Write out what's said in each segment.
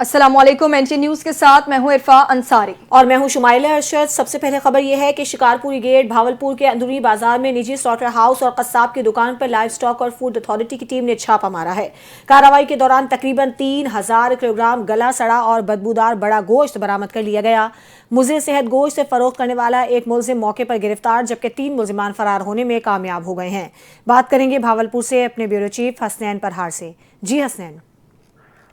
अस्सलाम वालेकुम। N t news के साथ मैं हूं इरफा अंसारी और मैं हूं शुमाइला अरशद। सबसे पहले खबर यह है कि शिकारपुरी गेट भावलपुर के अंदरूनी बाजार में निजी स्लॉटर हाउस और कस्साब की दुकान पर लाइव स्टॉक और फूड अथॉरिटी की टीम ने छापा मारा है। कार्रवाई के दौरान तकरीबन 3000 किलोग्राम गला सड़ा और बदबूदार बड़ा गोश्त बरामद कर लिया गया। मुज़र सेहत गोश्त से फरोख्त करने वाला एक मुलजिम मौके पर गिरफ्तार, जबकि 3 मुलजिमान फरार होने में कामयाब हो गए हैं। बात करेंगे भावलपुर से अपने ब्यूरो चीफ हसनैन परहार से। जी हसनैन।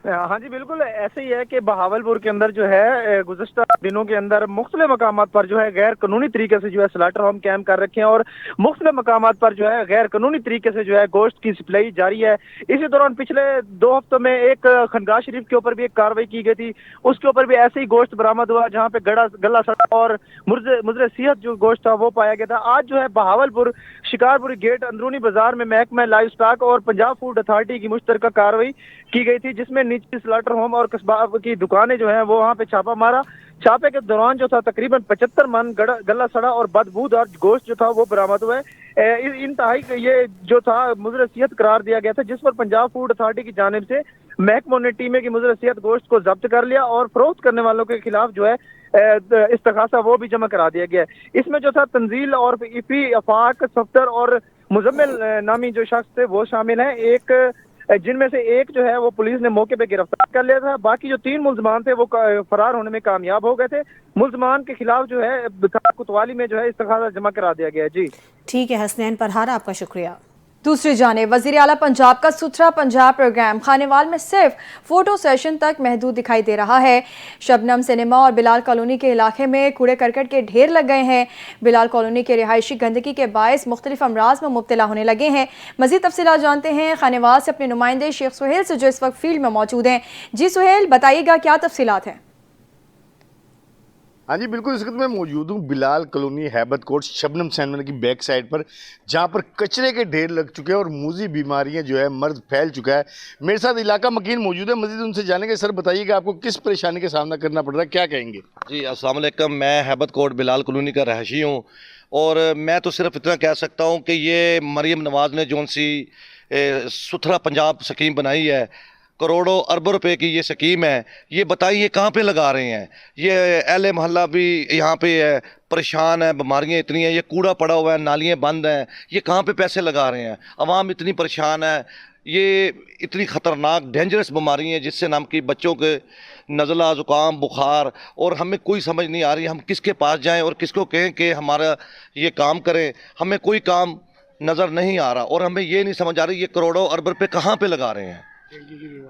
हाँ जी, बिल्कुल ऐसे ही है कि बहावलपुर के अंदर जो है गुज़श्ता दिनों के अंदर मुख्तलिफ मकामात पर जो है गैर कानूनी तरीके से जो है स्लाटर होम कैम कर रखे हैं और मुख्तलिफ मकामात पर जो है गैर कानूनी तरीके से जो है गोश्त की सप्लाई जारी है। इसी दौरान पिछले 2 हफ्तों में एक खनगाह शरीफ के ऊपर भी एक कार्रवाई की गई थी, उसके ऊपर भी ऐसे ही गोश्त बरामद हुआ जहाँ पे गला सड़ा और मुजरे सेहत जो गोश्त था वो पाया गया था। आज जो है बहावलपुर शिकारपुरी गेट अंदरूनी बाजार में महकमा लाइव स्टॉक और पंजाब फूड अथॉरिटी की मुश्तरका कार्रवाई की गई थी, जिसमें निजी स्लाटर होम और कस्बा की दुकानें जो हैं वो वहाँ पे छापा मारा। छापे के दौरान जो था तकरीबन 75 मन गला सड़ा और बदबूदार गोश्त जो था वो बरामद हुआ है। इंतहाई ये जो था मुजर सेहत करार दिया गया था, जिस पर पंजाब फूड अथॉरिटी की जानिब से महकमा ने टीमें की मुजर सेहत गोश्त को जब्त कर लिया और फरोख्त करने वालों के खिलाफ जो है इस्तगासा वो भी जमा करा दिया गया। इसमें जो था तंजील और इफी अफाक सफ्तर और मुजम्मिल नामी जो शख्स थे वो शामिल हैं, एक जिनमें से एक जो है वो पुलिस ने मौके पे गिरफ्तार कर लिया था। बाकी जो 3 मुलजमान थे वो फरार होने में कामयाब हो गए थे। मुलजमान के खिलाफ जो है कोतवाली में जो है इस्तगासा जमा करा दिया गया। जी ठीक है हसनैन परहार, आपका शुक्रिया। दूसरी जानिब वज़ीर आला पंजाब का सुथरा पंजाब प्रोग्राम खानेवाल में सिर्फ फोटो सेशन तक महदूद दिखाई दे रहा है। शबनम सिनेमा और बिलाल कॉलोनी के इलाके में कूड़े करकट के ढेर लग गए हैं। बिलाल कॉलोनी के रिहायशी गंदगी के बायस मुख्तलिफ अमराज में मुब्तला होने लगे हैं। मज़ीद तफसीलात जानते हैं खानेवाल से अपने नुमाइंदे शेख सुहेल से, जो इस वक्त फील्ड में मौजूद हैं। जी सुहेल, बताइएगा क्या तफसीलात हैं? हाँ जी बिल्कुल, इस वक्त मैं मौजूद हूँ बिलाल कॉलोनी हैबत कोट शबनम सिनेमा की बैक साइड पर, जहाँ पर कचरे के ढेर लग चुके हैं और मूजी बीमारियाँ जो है मर्ज फैल चुका है। मेरे साथ इलाका मकीन मौजूद है, मजीद उनसे जानेंगे। सर बताइएगा आपको किस परेशानी का सामना करना पड़ रहा है, क्या कहेंगे? जी अस्सलाम वालेकुम, मैं हैबत कोट बिलाल कॉलोनी का रहायशी हूँ और मैं तो सिर्फ इतना कह सकता हूँ कि ये मरीम नवाज़ ने जौन सी सुथरा पंजाब स्कीम बनाई है, करोड़ों अरबों रुपए की ये स्कीम है, ये बताइए कहाँ पे लगा रहे हैं? ये अहले मोहल्ला भी यहाँ पे है, परेशान है, बीमारियाँ इतनी हैं, ये कूड़ा पड़ा हुआ है, नालियाँ बंद हैं, ये कहाँ पे पैसे लगा रहे हैं? आवाम इतनी परेशान है, ये इतनी ख़तरनाक डेंजरस बीमारी है जिससे नाम की बच्चों के नज़ला ज़ुकाम बुखार, और हमें कोई समझ नहीं आ रही हम किसके पास जाएं और किसको कहें कि हमारा ये काम करें। हमें कोई काम नज़र नहीं आ रहा और हमें ये नहीं समझ आ रही ये करोड़ों अरब रुपये कहाँ पे लगा रहे हैं।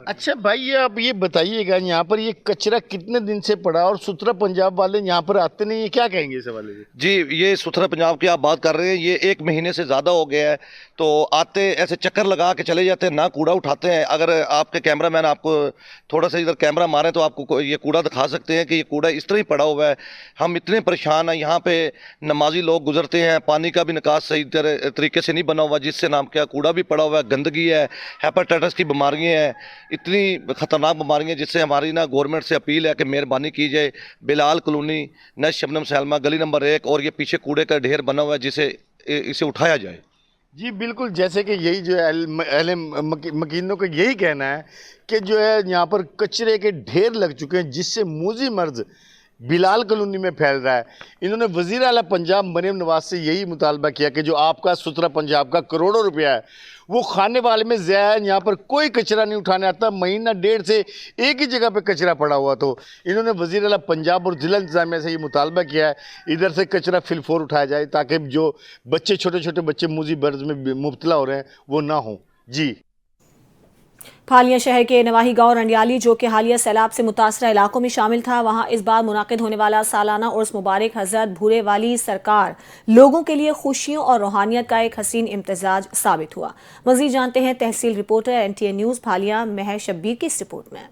अच्छा भाई, ये आप ये बताइएगा, यहाँ पर ये कचरा कितने दिन से पड़ा और सुथरा पंजाब वाले यहाँ पर आते नहीं, ये क्या कहेंगे इस हवाले से? जी, ये सुथरा पंजाब की आप बात कर रहे हैं, ये 1 महीने से ज़्यादा हो गया है। तो आते ऐसे चक्कर लगा के चले जाते हैं, ना कूड़ा उठाते हैं। अगर आपके कैमरामैन आपको थोड़ा सा इधर कैमरा मारें तो आपको ये कूड़ा दिखा सकते हैं कि ये कूड़ा इस तरह ही पड़ा हुआ है। हम इतने परेशान हैं, यहाँ पे नमाजी लोग गुजरते हैं, पानी का भी निकास सही तरीके से नहीं बना हुआ, जिससे नाम क्या कूड़ा भी पड़ा हुआ है, गंदगी है, हेपेटाइटिस की बीमारियाँ हैं, इतनी ख़तरनाक बीमारियाँ, जिससे हमारी ना गवर्नमेंट से अपील है कि मेहरबानी की जाए बिलाल कॉलोनी न शबनम सैलमा गली नंबर 1 और ये पीछे कूड़े का ढेर बना हुआ है, जिसे इसे उठाया जाए। जी बिल्कुल, जैसे कि यही जो है अहले मकीनों का यही कहना है कि जो है यहाँ पर कचरे के ढेर लग चुके हैं, जिससे मूजी मर्ज बिलाल कॉलोनी में फैल रहा है। इन्होंने वज़ीर आला पंजाब मरीम नवाज से यही मुतालबा किया कि जो आपका सुथरा पंजाब का करोड़ों रुपया है वो खाने वाले में ज़ाया है, यहाँ पर कोई कचरा नहीं उठाने आता। महीना 1.5 से एक ही जगह पे कचरा पड़ा हुआ। तो इन्होंने वज़ीर आला पंजाब और ज़िला इंतज़ामिया से ये मुतालबा किया है इधर से कचरा फिलफोर उठाया जाए, ताकि जो बच्चे छोटे छोटे बच्चे मूजी बर्ज में मुब्तला हो रहे हैं वो ना हों। जी, फालिया शहर के नवाही गांव रंडियाली, जो कि हालिया सैलाब से मुतासरा इलाकों में शामिल था, वहां इस बार मुनाकिद होने वाला सालाना उर्स मुबारक हज़रत भूरे वाली सरकार लोगों के लिए खुशियों और रूहानियत का एक हसीन इम्तिजाज साबित हुआ। मज़ीद जानते हैं तहसील रिपोर्टर NTA न्यूज़ फालिया महर शब्बीर की इस रिपोर्ट में।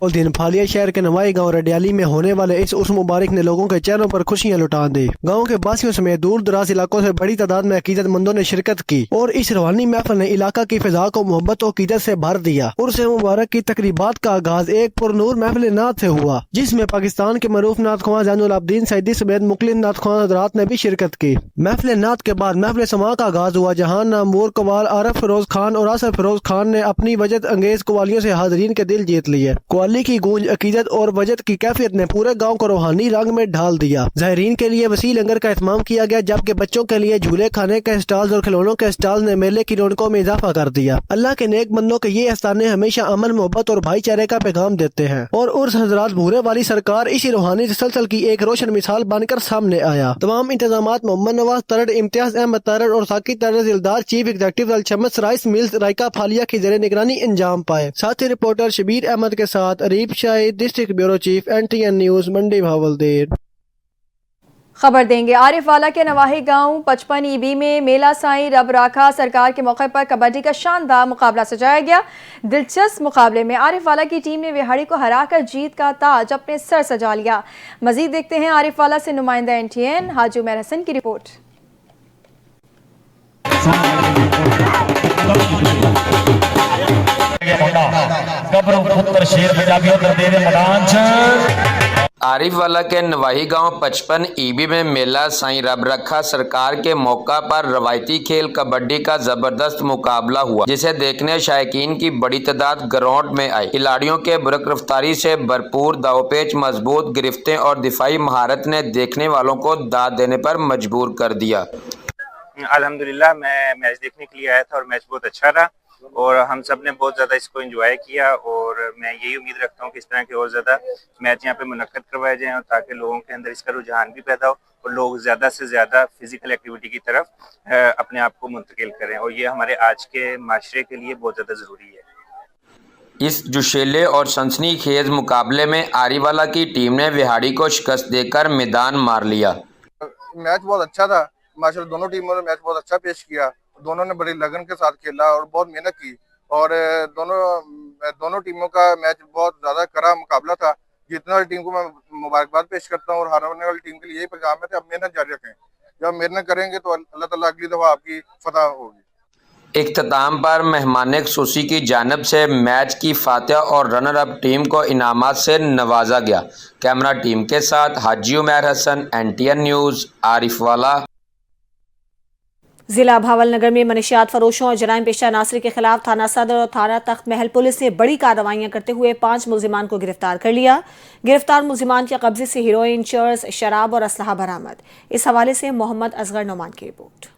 और दिन फालिया शहर के नवाई गांव रडियाली में होने वाले इस उर्स मुबारक ने लोगों के चेहरों पर खुशियां लुटा दी। गांव के बासियों समेत दूर दराज इलाकों से बड़ी तादाद में अकीदतमंदों ने शिरकत की और इस रूहानी महफिल ने इलाका की फिजा को मोहब्बत और अकीदत से भर दिया। उर्स मुबारक की तकरीबात का आगाज एक पुरनूर महफिल नात से हुआ, जिसमें पाकिस्तान के मरूफ नात ख्वां ज़ैनुल आबदीन सईदी समेत मुख्तलिफ नात ख्वां हज़रात ने भी शिरकत की। महफिल नात के बाद महफिल समा का आगाज हुआ, जहां नामूर कवाल आरफ फिरोज खान और आसफ फिरोज खान ने अपनी वजद अंगेज कवालियों से हाजरीन के दिल जीत लिए। कवाली की गूंज, अकीदत और वजद की कैफियत ने पूरे गांव को रूहानी रंग में ढाल दिया। ज़ाहिरीन के लिए वसी लंगर का एहतमाम किया गया, जबकि बच्चों के लिए झूले, खाने के स्टॉल्स और खिलौनों के स्टॉल्स ने मेले की रौनकों में इजाफा कर दिया। अल्लाह के नेक बंदों के ये आस्थाने हमेशा अमन, मोहब्बत और भाईचारे का पैगाम देते हैं और उर्स हजरात भूरे वाली सरकार इसी रूहानी तसलसल की एक रोशन मिसाल बनकर सामने आया। तमाम इंतजामात मोहम्मद नवाज तरड़, इम्तियाज अहमद तरड़ और Saqi Tarar Dildar chief executive Alshams rice mills रायका फालिया की जेर निगरानी अंजाम पाए। साथी रिपोर्टर शबीर अहमद के साथ Areeb Shahid, district bureau chief, NTN news, Mandi भावलदेर। खबर देंगे आरिफ वाला के नवाही गांव 55 EB में मेला साईं रब राखा सरकार के मौके पर कबड्डी का शानदार मुकाबला सजाया गया। दिलचस्प मुकाबले में आरिफ वाला की टीम ने विहाड़ी को हराकर जीत का ताज अपने सर सजा लिया। मजीद देखते हैं आरिफ वाला से नुमाइंदा NTN हाजी उमर हसन की रिपोर्ट। आरिफ वाला के नवाही गांव 55 EB में मेला साईं रब रखा सरकार के मौका पर रवायती खेल कबड्डी का जबरदस्त मुकाबला हुआ, जिसे देखने शायकीन की बड़ी तादाद ग्राउंड में आई। खिलाड़ियों के बुरक रफ्तारी से भरपूर दावपेच, मजबूत गिरफ्तें और दिफाई महारत ने देखने वालों को दाद देने पर मजबूर कर दिया। अल्हम्दुलिल्लाह मैं मैच देखने के लिए आया था और मैच बहुत अच्छा रहा और हम सब ने बहुत ज़्यादा इसको एंजॉय किया और मैं यही उम्मीद रखता हूँ कि इस तरह के और ज़्यादा मैच यहाँ पे मुनक्कद करवाए जाएँ और ताकि लोगों के अंदर इसका रुझान भी पैदा हो और लोग ज़्यादा से ज़्यादा फिजिकल एक्टिविटी की तरफ अपने आप को मुंतकिल करें और ये हमारे आज के माशरे के लिए बहुत ज़्यादा ज़रूरी है। इस जुशेले और सनसनीखेज मुकाबले में आरीवाला की टीम ने विहाड़ी को शिकस्त देकर मैदान मार लिया। मैच बहुत अच्छा था, माशाल्लाह दोनों टीमों ने मैच बहुत अच्छा पेश किया। दोनों ने बड़ी लगन के साथ खेला और बहुत मेहनत की और दोनों टीमों का मैच बहुत ज़्यादा कड़ा मुकाबला था। जीतने वाली टीम को मैं मुबारकबाद पेश करता हूँ और हारने वाली टीम के लिए यही पैगाम है कि आप मेहनत जारी रखें। जब मेहनत करेंगे तो अल्लाह ताला अगली दफ़ा आपकी फतह होगी। इख्तिताम पर मेहमान खुसूसी की जानिब से मैच की फातिह और रनर अप टीम को इनामात से नवाजा गया। कैमरा टीम के साथ हाजी उमर हसन, NTN न्यूज़, आरिफ वाला। जिला भावलनगर में मनशियात फरोशों और जराइम पेशा नासरी के खिलाफ थाना सदर और थाना तख्त महल पुलिस ने बड़ी कार्रवाइयां करते हुए 5 मुलजिमान को गिरफ्तार कर लिया। गिरफ्तार मुलजिमान के कब्जे से हीरोइन, चर्स, शराब और असलहा बरामद। इस हवाले से मोहम्मद असगर नोमान की रिपोर्ट।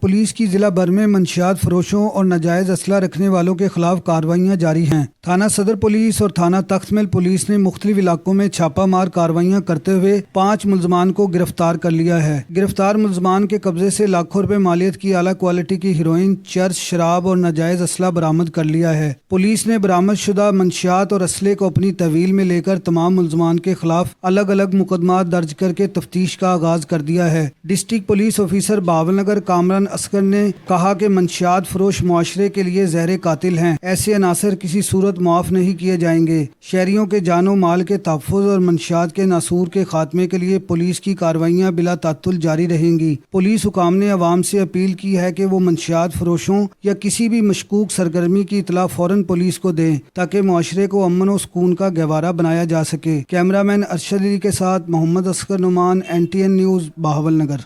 पुलिस की जिला भर में मंशियात फरोशों और नाजायज असला रखने वालों के खिलाफ कार्रवाइयाँ जारी हैं। थाना सदर पुलिस और थाना तख्तमल पुलिस ने मुख्तलिफ इलाकों में छापा मार कार्रवाइयाँ करते हुए 5 मुलजमान को गिरफ्तार कर लिया है। गिरफ्तार मुलजमान के कब्जे से लाखों रुपए मालियत की आला क्वालिटी की हीरोइन, चर्च, शराब और नाजायज असला बरामद कर लिया है। पुलिस ने बरामद शुदा मंशियात और असले को अपनी तहवील में लेकर तमाम मुलजमान के खिलाफ अलग अलग मुकदमात दर्ज करके तफ्तीश का आगाज कर दिया है। District police officer Bahawalnagar Kamran Asghar ने कहा कि मंशियात फरोश मुआशरे के लिए जहर कातिल हैं। ऐसे अनासर किसी सूरत माफ नहीं किए जाएंगे। शहरियों के जानो माल के तहफ़्फ़ुज़ और मंशियात के नासूर के खात्मे के लिए पुलिस की कार्रवाइयाँ बिला तात्तुल जारी रहेंगी। पुलिस हुकाम ने अवाम से अपील की है कि वो मंशियात फरोशों या किसी भी मशकूक सरगर्मी की इतला फौरन पुलिस को दें ताकि मुआशरे को अमन और सुकून का गहवारा बनाया जा सके। कैमरामैन अरशद अली के साथ मोहम्मद असगर नुमान, NTN न्यूज़, भावलनगर।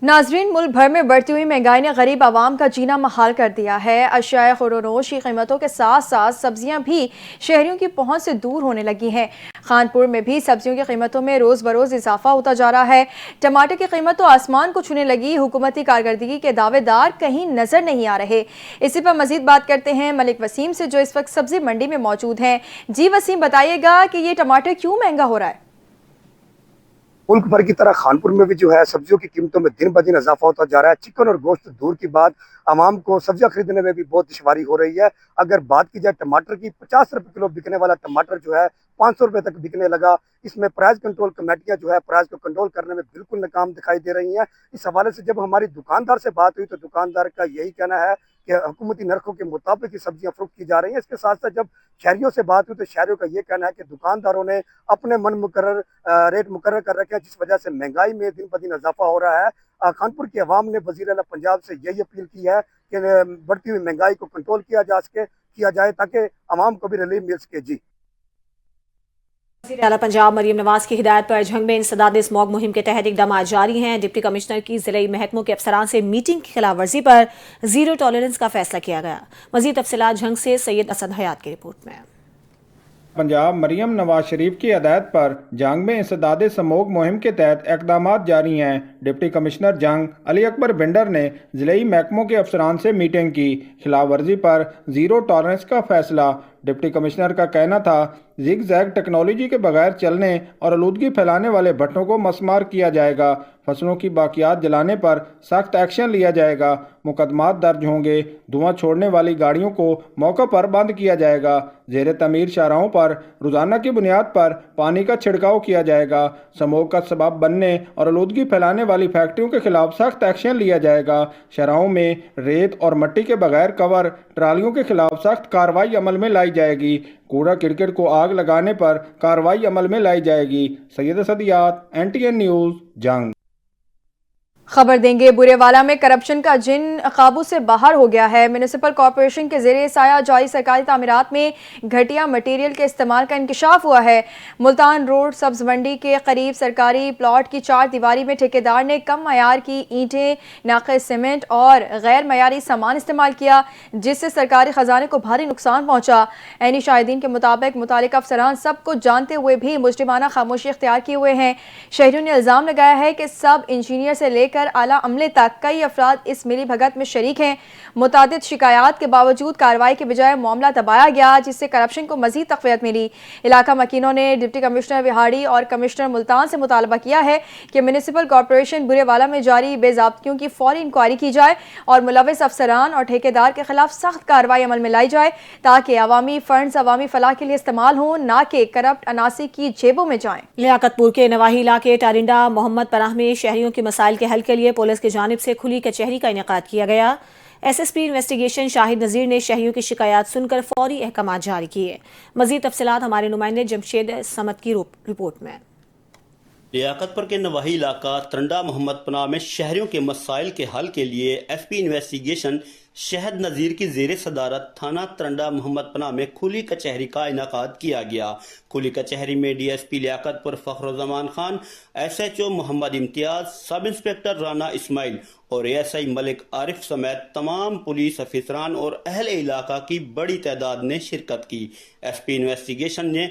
नाजरीन, मुल्क भर में बढ़ती हुई महंगाई ने गरीब आवाम का जीना महाल कर दिया है। अशियाए खुरोनोश की कीमतों के साथ साथ सब्जियां भी शहरियों की पहुंच से दूर होने लगी हैं। खानपुर में भी सब्जियों की कीमतों में रोज़ बरोज़ इजाफा होता जा रहा है। टमाटर की कीमत तो आसमान को छूने लगी। हुकूमती कारकर्दगी के दावेदार कहीं नजर नहीं आ रहे। इसी पर मजीद बात करते हैं मलिक वसीम से, जो इस वक्त सब्जी मंडी में मौजूद हैं। जी वसीम, बताइएगा कि ये टमाटर क्यों महंगा हो रहा है? मुल्क भर की तरह खानपुर में भी जो है सब्जियों की कीमतों में दिन ब दिन इजाफा होता जा रहा है। चिकन और गोश्त दूर की बात, आवाम को सब्जियां खरीदने में भी बहुत दुश्वारी हो रही है। अगर बात की जाए टमाटर की, 50 रुपये किलो बिकने वाला टमाटर जो है 500 रुपये तक बिकने लगा। इसमें प्राइस कंट्रोल कमेटियां जो है प्राइस को कंट्रोल करने में बिल्कुल नाकाम दिखाई दे रही हैं। इस हवाले से जब हमारी दुकानदार से बात हुई तो दुकानदार का यही कहना है کہ حکومتی نرخوں کے مطابق ہی سبزیاں فروخت کی جا رہی ہیں۔ اس کے ساتھ ساتھ جب شہریوں سے بات ہوئی تو شہریوں کا یہ کہنا ہے کہ دکانداروں نے اپنے من مقرر ریٹ مقرر کر رکھے ہیں، جس وجہ سے مہنگائی میں دن بدن اضافہ ہو رہا ہے۔ خانپور کی عوام نے وزیر اعلیٰ پنجاب سے یہی اپیل کی ہے کہ بڑھتی ہوئی مہنگائی کو کنٹرول کیا جائے تاکہ عوام کو بھی ریلیف مل سکے۔ جی وزیر اعلیٰ پنجاب مریم نواز کی ہدایت پر جھنگ میں انسداد اسموگ مہم کے تحت اقدامات جاری ہیں۔ ڈپٹی کمشنر کی ضلعی محکموں کے افسران سے میٹنگ کی خلاف ورزی پر زیرو ٹالرنس کا فیصلہ کیا گیا۔ مزید تفصیلات جھنگ سے سید اسد حیات کی رپورٹ میں۔ پنجاب مریم نواز شریف کی ہدایت پر جنگ میں انسداد اسموگ مہم کے تحت اقدامات جاری ہیں۔ ڈپٹی کمشنر جنگ علی اکبر بنڈر نے ضلعی محکموں کے افسران سے میٹنگ کی۔ خلاف ورزی پر زیرو ٹالرنس کا فیصلہ۔ ڈپٹی کمشنر کا کہنا تھا زگ زیگ ٹیکنالوجی کے بغیر چلنے اور آلودگی پھیلانے والے بھٹوں کو مسمار کیا جائے گا۔ فصلوں کی باقیات جلانے پر سخت ایکشن لیا جائے گا۔ مقدمات درج ہوں گے۔ دھواں چھوڑنے والی گاڑیوں کو موقع پر بند کیا جائے گا۔ زیر تعمیر شاہراہوں پر روزانہ کی بنیاد پر پانی کا چھڑکاؤ کیا جائے گا۔ سموگ کا سبب بننے اور آلودگی پھیلانے والی فیکٹریوں کے خلاف سخت ایکشن لیا جائے گا۔ شاہراہوں میں ریت اور مٹی کے بغیر کور ٹرالیوں کے خلاف سخت کارروائی عمل میں لائی جائے گی۔ کوڑا کرکٹ کو آگ لگانے پر کارروائی عمل میں لائی جائے گی۔ سید اسدیات، NTN نیوز، جنگ۔ خبر دیں گے برے والا میں کرپشن کا جن قابو سے باہر ہو گیا ہے۔ میونسپل کارپوریشن کے زیر سایہ جاری سرکاری تعمیرات میں گھٹیا مٹیریل کے استعمال کا انکشاف ہوا ہے۔ ملتان روڈ سبز منڈی کے قریب سرکاری پلاٹ کی 4 دیواری میں ٹھیکیدار نے کم معیار کی اینٹیں، ناقص سیمنٹ اور غیر معیاری سامان استعمال کیا، جس سے سرکاری خزانے کو بھاری نقصان پہنچا۔ عینی شاہدین کے مطابق متعلقہ افسران سب کو جانتے ہوئے بھی مجرمانہ خاموشی اختیار کیے ہوئے ہیں۔ شہریوں نے الزام لگایا ہے کہ سب انجینئر سے لے کر اعلیٰ عملے تک کئی افراد اس ملی بھگت میں شریک ہیں۔ متعدد شکایات کے باوجود کارروائی کے بجائے معاملہ دبایا گیا، جس سے کرپشن کو مزید تقویت ملی۔ علاقہ مکینوں نے ڈپٹی کمشنر وہاڑی اور کمشنر ملتان سے مطالبہ کیا ہے کہ میونسپل کارپوریشن برے والا میں جاری بے ضابطگیوں کی فوری انکوائری کی جائے اور ملوث افسران اور ٹھیکیدار کے خلاف سخت کارروائی عمل میں لائی جائے تاکہ عوامی فنڈز عوامی فلاح کے لیے استعمال ہوں، نہ کہ کرپٹ عناصر کی جیبوں میں جائیں۔ لیاقت پور کے نواحی علاقے ٹارنڈا محمد پناہ میں شہریوں کے مسائل کے حل کے لیے پولیس کی جانب سے کھلی کچہری کا انعقاد کیا گیا۔ SSP انویسٹیگیشن شاہد نذیر نے شہریوں کی شکایات سن کر فوری احکامات جاری کیے۔ مزید تفصیلات ہمارے نمائندے جمشید سمت کی رپورٹ میں۔ لیاقت پر کے نواحی علاقہ ترنڈا محمد پناہ میں شہریوں کے مسائل کے حل کے لیے SP انویسٹیگیشن شہد نذیر کی زیر صدارت تھانہ ترنڈا محمد پناہ میں کھلی کچہری کا انعقاد کیا گیا۔ کھلی کچہری میں DSP لیاقت پر فخر الزمان خان، SHO محمد امتیاز، سب انسپیکٹر رانا اسماعیل اور ASI ملک عارف سمیت تمام پولیس افسران اور اہل علاقہ کی بڑی تعداد نے شرکت کی۔ SP انویسٹیگیشن نے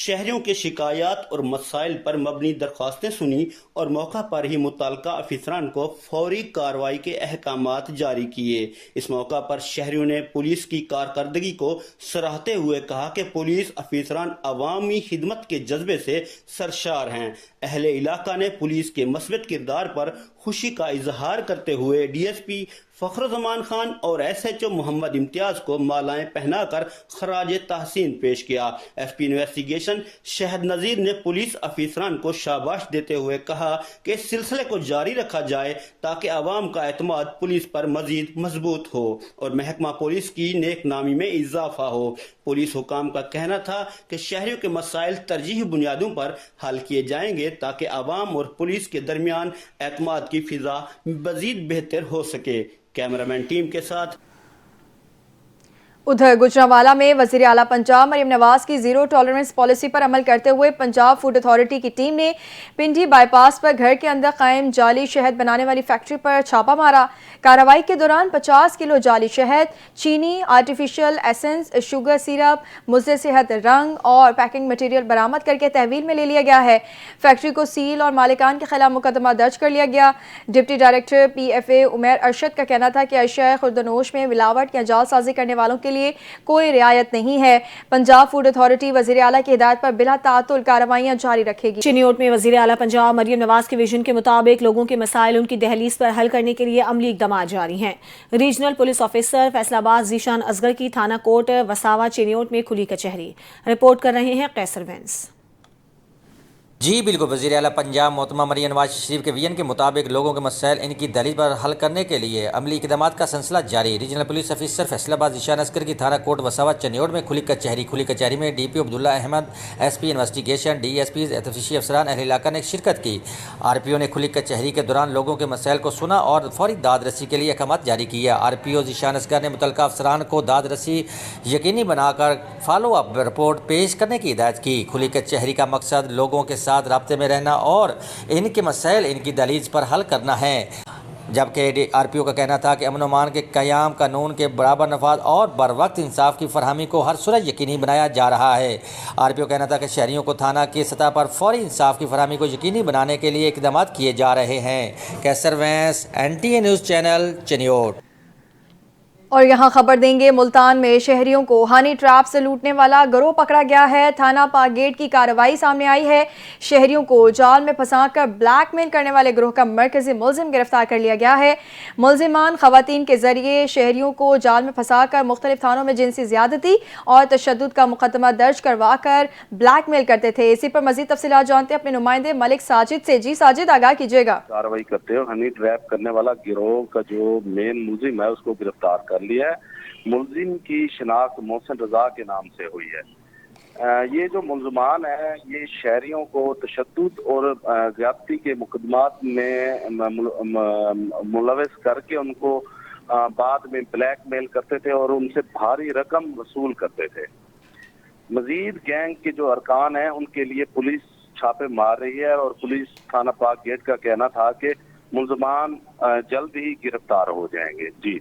شہریوں کے شکایات اور مسائل پر مبنی درخواستیں سنی اور موقع پر ہی متعلقہ افسران کو فوری کارروائی کے احکامات جاری کیے۔ اس موقع پر شہریوں نے پولیس کی کارکردگی کو سراہتے ہوئے کہا کہ پولیس افسران عوامی خدمت کے جذبے سے سرشار ہیں۔ اہل علاقہ نے پولیس کے مثبت کردار پر خوشی کا اظہار کرتے ہوئے DSP فخر الزمان خان اور SHO محمد امتیاز کو مالائیں پہنا کر خراج تحسین پیش کیا۔ SP انویسٹیگیشن شہد نذیر نے پولیس افسران کو شاباش دیتے ہوئے کہا کہ اس سلسلے کو جاری رکھا جائے تاکہ عوام کا اعتماد پولیس پر مزید مضبوط ہو اور محکمہ پولیس کی نیک نامی میں اضافہ ہو۔ پولیس حکام کا کہنا تھا کہ شہریوں کے مسائل ترجیحی بنیادوں پر حل کیے جائیں گے تاکہ عوام اور پولیس کے درمیان اعتماد کی فضا مزید بہتر ہو سکے۔ کیمرامین ٹیم کے ساتھ ادھر گجرانوالہ میں وزیر اعلیٰ پنجاب مریم نواز کی زیرو ٹالرنس پالیسی پر عمل کرتے ہوئے پنجاب فوڈ اتھارٹی کی ٹیم نے پنڈی بائی پاس پر گھر کے اندر قائم جعلی شہد بنانے والی فیکٹری پر چھاپہ مارا۔ کارروائی کے دوران 50 کلو جعلی شہد، چینی، آرٹیفیشل ایسنس، شوگر سیرپ، مضر صحت رنگ اور پیکنگ مٹیریل برآمد کر کے تحویل میں لے لیا گیا ہے۔ فیکٹری کو سیل اور مالکان کے خلاف مقدمہ درج کر لیا گیا۔ Deputy director PFA Umair Arshad کا کہنا تھا کہ اشیاء خوردنوش میں ملاوٹ یا جعل سازی کرنے والوں کے لیے کوئی رعایت نہیں ہے۔ پنجاب فوڈ اتھارٹی وزیر اعلیٰ کی ہدایت پر بلا تعطل کارروائیاں جاری رکھے گی۔ چینیوٹ میں وزیر اعلیٰ پنجاب مریم نواز کے ویژن کے مطابق لوگوں کے مسائل ان کی دہلیز پر حل کرنے کے لیے عملی اقدامات جاری ہیں۔ ریجنل پولیس آفیسر فیصل آباد ذیشان اصغر کی تھانہ کوٹ وساوا چینیوٹ میں کھلی کچہری۔ رپورٹ کر رہے ہیں قیصر وینس۔ جی بالکل، وزیر اعلیٰ پنجاب محترمہ مریم نواز شریف کے ویژن کے مطابق لوگوں کے مسائل ان کی دہلیز پر حل کرنے کے لیے عملی اقدامات کا سلسلہ جاری۔ ریجنل پولیس آفیسر فیصل آباد ذیشان عسکر کی تھانہ کوٹ وساوت چنیوڑ میں کھلی کچہری میں D P O Abdullah Ahmed, S P investigation, D S P تفتیشی افسران اہل علاقہ نے شرکت کی۔ آر پی او نے کھلی کچہری کے دوران لوگوں کے مسائل کو سنا اور فوری داد رسی کے لیے احکامات جاری کیا۔ آر پی او ذیشان عسکر نے متعلقہ افسران کو داد رسی یقینی بنا کر فالو اپ رپورٹ پیش کرنے کی ہدایت کی۔ کھلی کچہری کا مقصد لوگوں کے ساتھ رابطے میں رہنا اور ان کے مسائل ان کی دہلیز پر حل کرنا ہے، جبکہ آر پی او کا کہنا تھا کہ امن و امان کے قیام، قانون کے برابر نفاذ اور بر وقت انصاف کی فراہمی کو ہر صورت یقینی بنایا جا رہا ہے۔ آر پی او کا کہنا تھا کہ شہریوں کو تھانہ کی سطح پر فوری انصاف کی فراہمی کو یقینی بنانے کے لیے اقدامات کیے جا رہے ہیں۔ کیسر وینس، NTA نیوز چینل، چنیوڑ۔ اور یہاں خبر دیں گے، ملتان میں شہریوں کو ہانی ٹریپ سے لوٹنے والا گروہ پکڑا گیا ہے۔ تھانہ پاک گیٹ کی کارروائی سامنے آئی ہے۔ شہریوں کو جال میں پھنسا کر بلیک میل کرنے والے گروہ کا مرکزی ملزم گرفتار کر لیا گیا ہے۔ ملزمان خواتین کے ذریعے شہریوں کو جال میں پھنسا کر مختلف تھانوں میں جنسی زیادتی اور تشدد کا مقدمہ درج کروا کر بلیک میل کرتے تھے۔ اسی پر مزید تفصیلات جانتے ہیں اپنے نمائندے ملک ساجد سے۔ جی ساجد، آگاہ کیجیے گا۔ کارروائی کرتے ہیں، ہنی ٹریپ کرنے والا گروہ کا جو مین ملزم ہے اس کو گرفتار کر لیا ہے۔ ملزم کی شناخت محسن رضا کے نام سے ہوئی ہے۔ یہ جو ملزمان ہیں یہ شہریوں کو تشدد اور زیادتی کے مقدمات میں ملوث کر کے ان کو بعد میں بلیک میل کرتے تھے اور ان سے بھاری رقم وصول کرتے تھے۔ مزید گینگ کے جو ارکان ہیں ان کے لیے پولیس چھاپے مار رہی ہے اور پولیس تھانہ پاک گیٹ کا کہنا تھا کہ ملزمان جلد ہی گرفتار ہو جائیں گے۔ جی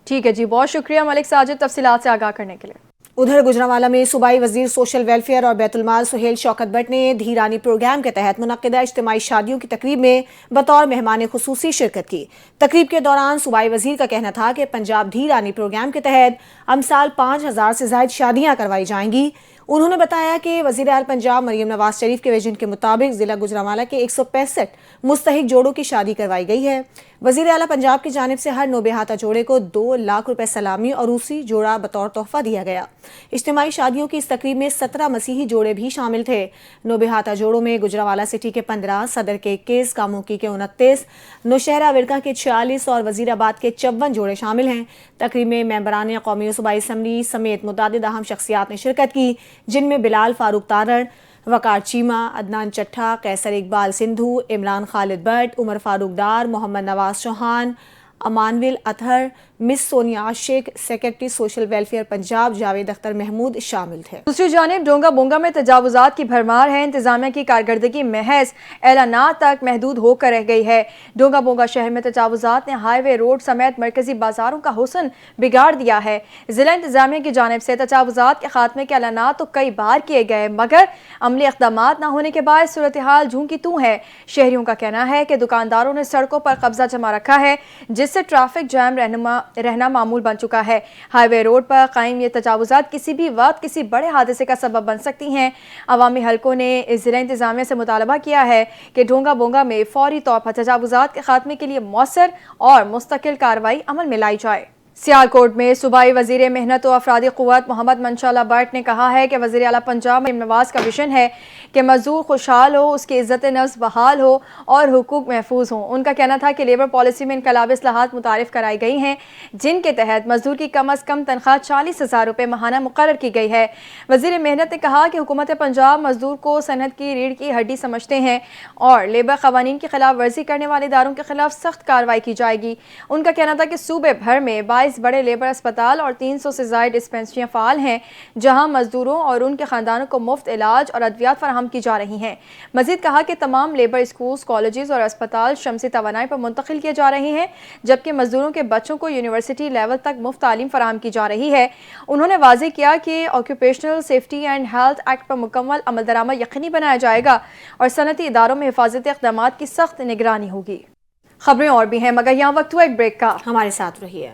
ٹھیک ہے جی، بہت شکریہ ملک ساجد تفصیلات سے آگاہ کرنے کے لیے۔ ادھر گوجرانوالہ میں صوبائی وزیر سوشل ویلفیئر اور بیت المال سہیل شوکت بٹ نے دھیرانی پروگرام کے تحت منعقدہ اجتماعی شادیوں کی تقریب میں بطور مہمان خصوصی شرکت کی۔ تقریب کے دوران صوبائی وزیر کا کہنا تھا کہ پنجاب دھیرانی پروگرام کے تحت امسال 5000 سے زائد شادیاں کروائی جائیں گی۔ انہوں نے بتایا کہ وزیر اعلیٰ پنجاب مریم نواز شریف کے ویژن کے مطابق ضلع گوجرانوالہ کے 165 مستحق جوڑوں کی شادی کروائی گئی ہے۔ وزیر اعلیٰ پنجاب کی جانب سے ہر نوبہاتہ جوڑے کو 2 لاکھ روپے سلامی اور عروسی جوڑا بطور تحفہ دیا گیا۔ اجتماعی شادیوں کی اس تقریب میں 17 مسیحی جوڑے بھی شامل تھے۔ نوبہاتہ جوڑوں میں گوجرانوالہ سٹی کے 15، صدر کے 21، کاموکی کے 29، نوشہرہ ورکا کے 46 اور وزیر آباد کے 54 جوڑے شامل ہیں۔ تقریب میں ممبران قومی و صوبائی اسمبلی سمیت متعدد اہم شخصیات نے شرکت کی، جن میں Bilal Farooq Tarar, Waqar Cheema, Adnan Chattha, Qaiser Iqbal Sandhu, Imran Khalid Butt, Umar Farooq Dar, Muhammad Nawaz Chauhan, Emmanuel Athar, Miss Sonia Ashiq, secretary social welfare Punjab Javed Akhtar Mahmood شامل تھے۔ دوسری جانب ڈونگا بونگا میں تجاوزات کی بھرمار ہے۔ انتظامیہ کی کارکردگی محض اعلانات تک محدود ہو کر رہ گئی ہے۔ ڈونگا بونگا شہر میں تجاوزات نے ہائی وے روڈ سمیت مرکزی بازاروں کا حسن بگاڑ دیا ہے۔ ضلع انتظامیہ کی جانب سے تجاوزات کے خاتمے کے اعلانات تو کئی بار کیے گئے، مگر عملی اقدامات نہ ہونے کے باعث صورتحال جوں کی توں ہے۔ شہریوں کا کہنا ہے کہ دکانداروں نے سڑکوں پر قبضہ جما رکھا ہے، جس سے ٹریفک جام رہنا معمول بن چکا ہے۔ ہائی وے روڈ پر قائم یہ تجاوزات کسی بھی وقت کسی بڑے حادثے کا سبب بن سکتی ہیں۔ عوامی حلقوں نے ضلع انتظامیہ سے مطالبہ کیا ہے کہ ڈونگا بونگا میں فوری طور پر تجاوزات کے خاتمے کے لیے مؤثر اور مستقل کارروائی عمل میں لائی جائے۔ سیالکوٹ میں صوبائی وزیر محنت و افرادی قوت محمد منشا اللہ بٹ نے کہا ہے کہ وزیر اعلیٰ پنجاب مریم نواز کا ویژن ہے کہ مزدور خوشحال ہو، اس کی عزت نفس بحال ہو اور حقوق محفوظ ہوں۔ ان کا کہنا تھا کہ لیبر پالیسی میں انقلابی اصلاحات متعارف کرائی گئی ہیں، جن کے تحت مزدور کی کم از کم تنخواہ 40,000 روپے ماہانہ مقرر کی گئی ہے۔ وزیر محنت نے کہا کہ حکومت پنجاب مزدور کو صنعت کی ریڑھ کی ہڈی سمجھتے ہیں اور لیبر قوانین کی خلاف ورزی کرنے والے اداروں کے خلاف سخت کارروائی کی جائے گی۔ ان کا کہنا تھا کہ صوبے بھر میں 22 بڑے لیبر اسپتال اور 300 سے زائد ڈسپنسریاں فعال ہیں، جہاں مزدوروں اور ان کے خاندانوں کو مفت علاج اور ادویات فراہم کی جا رہی ہیں۔ مزید کہا کہ تمام لیبر اسکولز، کالجز اور اسپتال شمسی توانائی پر منتقل کیے جا رہے ہیں، جبکہ مزدوروں کے بچوں کو یونیورسٹی لیول تک مفت تعلیم فراہم کی جا رہی ہے۔ انہوں نے واضح کیا کہ آکیوپیشنل سیفٹی اینڈ ہیلتھ ایکٹ پر مکمل عمل درآمد یقینی بنایا جائے گا اور صنعتی اداروں میں حفاظتی اقدامات کی سخت نگرانی ہوگی۔ خبریں اور بھی ہیں، مگر یہاں وقت ہوا ایک بریک کا، ہمارے ساتھ رہیے۔